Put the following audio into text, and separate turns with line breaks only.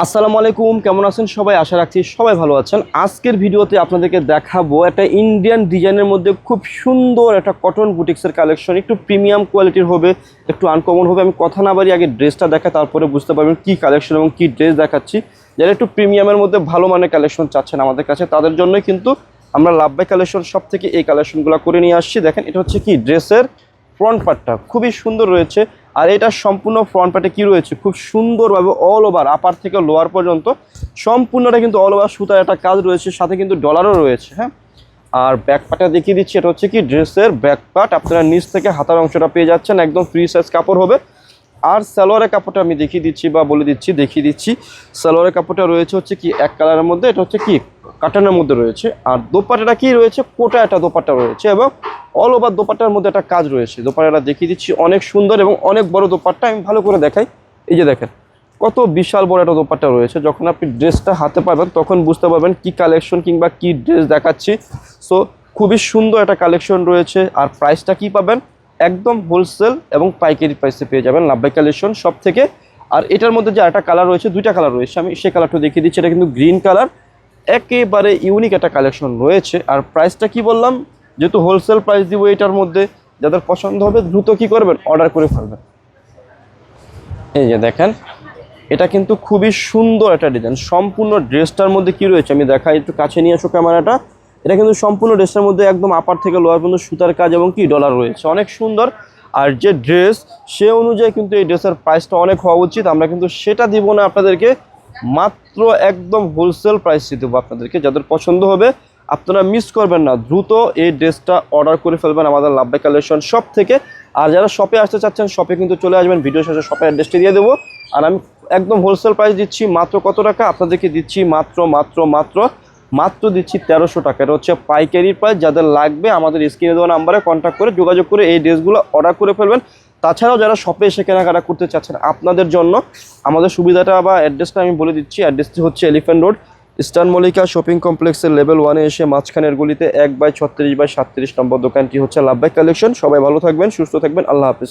আসসালামু আলাইকুম, কেমন আছেন সবাই? আশা রাখছি সবাই ভালো আছেন। আজকের ভিডিওতে আপনাদেরকে দেখাবো একটা ইন্ডিয়ান ডিজাইনের মধ্যে খুব সুন্দর একটা কটন বুটিক্সের কালেকশন। একটু প্রিমিয়াম কোয়ালিটির হবে, একটু আনকমন হবে। আমি কথা না বাড়ি আগে ড্রেসটা দেখা, তারপরে বুঝতে পারবেন কি কালেকশন এবং কি ড্রেস দেখাচ্ছি। যারা একটু প্রিমিয়ামের মধ্যে ভালো মানের কালেকশন চাচ্ছেন আমাদের কাছে, তাদের জন্যই কিন্তু আমরা লাভ বাই কালেকশন সব থেকে এই কালেকশনগুলো করে নিয়ে আসছি। দেখেন, এটা হচ্ছে কি ড্রেসের ফ্রন্ট পার্টটা খুবই সুন্দর রয়েছে। আর এটা সম্পূর্ণ ফ্রন্ট পার্টে কি রয়েছে, খুব সুন্দরভাবে অল ওভার আপার থেকে লোয়ার পর্যন্ত সম্পূর্ণটা কিন্তু অল ওভার সুতার একটা কাজ রয়েছে, সাথে কিন্তু ডলারও রয়েছে। হ্যাঁ, আর ব্যাক পার্টটা দেখিয়ে দিচ্ছি। এটা হচ্ছে কি ড্রেসের ব্যাক পার্ট। আপনারা নিচ থেকে হাতার অংশটা পেয়ে যাচ্ছেন, একদম ফ্রি সাইজ কাপড় হবে। আর সালোয়ারের কাপড়টা আমি দেখিয়ে দিচ্ছি বা দেখিয়ে দিচ্ছি। সালোয়ারের কাপড়টা রয়েছে হচ্ছে কি এক কালারের মধ্যে, এটা হচ্ছে কি কাটানের মধ্যে রয়েছে। আর দোপাট্টাটা কি রয়েছে, কোটা একটা দোপাট্টা রয়েছে এবং অল ওভার দোপাট্টার মধ্যে একটা কাজ রয়েছে। দোপাট্টাটা দেখিয়ে দিচ্ছি, অনেক সুন্দর এবং অনেক বড় দোপাট্টা। আমি ভালো করে দেখাই। এই যে দেখেন কত বিশাল বড় একটা দোপাট্টা রয়েছে। যখন আপনি ড্রেসটা হাতে পাবেন তখন বুঝতে পারবেন কি কালেকশন কিংবা কি ড্রেস দেখাচ্ছি। সো খুবই সুন্দর একটা কালেকশন রয়েছে। আর প্রাইসটা কি পাবেন, একদম হোলসেল এবং পাইকারি প্রাইসে পেয়ে যাবেন লাভ বাই কালেকশন সব থেকে। আর এটার মধ্যে যে একটা কালার রয়েছে, দুইটা কালার রয়েছে, আমি সেই কালারটা দেখিয়ে দিচ্ছি। এটা কিন্তু গ্রিন কালার, একেবারে ইউনিক একটা কালেকশন রয়েছে। আর প্রাইসটা কি বললাম, যেহেতু হোলসেল প্রাইস দিব এটার মধ্যে, যাদের পছন্দ হবে দ্রুত কি করবেন, অর্ডার করে ফেলবেন। এই যে দেখেন, এটা কিন্তু খুবই সুন্দর একটা ডিজাইন। সম্পূর্ণ ড্রেসটার মধ্যে কি রয়েছে আমি দেখাই, একটু কাছে নিয়ে আসো ক্যামেরাটা। এটা কিন্তু সম্পূর্ণ ড্রেসটার মধ্যে একদম আপার থেকে লোয়ার পর্যন্ত সুতার কাজ এবং কি ডলার রয়েছে, অনেক সুন্দর। আর যে ড্রেস সে অনুযায়ী কিন্তু এই ড্রেসের প্রাইসটা অনেক হওয়া উচিত। আমরা কিন্তু সেটা দিব না আপনাদেরকে, মাত্র একদম হোলসেল প্রাইসে দেবো আপনাদেরকে। যাদের পছন্দ হবে আপনারা মিস করবেন না, দ্রুত এই ড্রেসটা অর্ডার করে ফেলবেন আমাদের লাভ বাই কালেকশন শপ থেকে। আর যারা শপে আসতে চাচ্ছেন শপে কিন্তু চলে আসবেন, ভিডিও শেষে শপের অ্যাড্রেসটি দিয়ে দেবো। আর আমি একদম হোলসেল প্রাইস দিচ্ছি মাত্র কত টাকা আপনাদেরকে দিচ্ছি, মাত্র মাত্র মাত্র মাত্র দিচ্ছি 1300 টাকা। এটা হচ্ছে পাইকারি প্রাইস। যাদের লাগবে আমাদের স্ক্রিনে দেওয়া নাম্বারে কন্ট্যাক্ট করে যোগাযোগ করে এই ড্রেসগুলো অর্ডার করে ফেলবেন। তাছাড়াও যারা শপে এসে কেনাকাটা করতে চাচ্ছেন আপনাদের জন্য আমাদের সুবিধাটা বা অ্যাড্রেসটা আমি বলে দিচ্ছি। অ্যাড্রেসটি হচ্ছে elephant road, eastern Mallika shopping কমপ্লেক্সের লেভেল 1-এ এসে মাঝখানের গলিতে 1/36/37 নম্বর দোকানটি হচ্ছে লাভ বাই কালেকশন। সবাই ভালো থাকবেন, সুস্থ থাকবেন, আল্লাহ হাফিজ।